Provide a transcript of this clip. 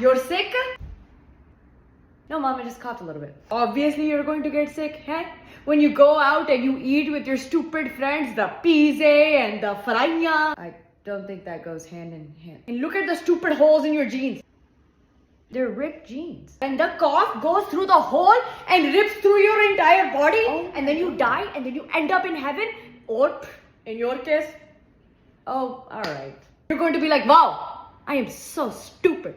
You're sick? No, mom, I just coughed a little bit. Obviously, you're going to get sick, huh? When you go out and you eat with your stupid friends, the pizza and the faraya. I don't think that goes hand in hand. And look at the stupid holes in your jeans. They're ripped jeans. And the cough goes through the hole and rips through your entire body. Oh, and then you die and then you end up in heaven. Or, in your case, oh, alright. You're going to be like, wow, I am so stupid.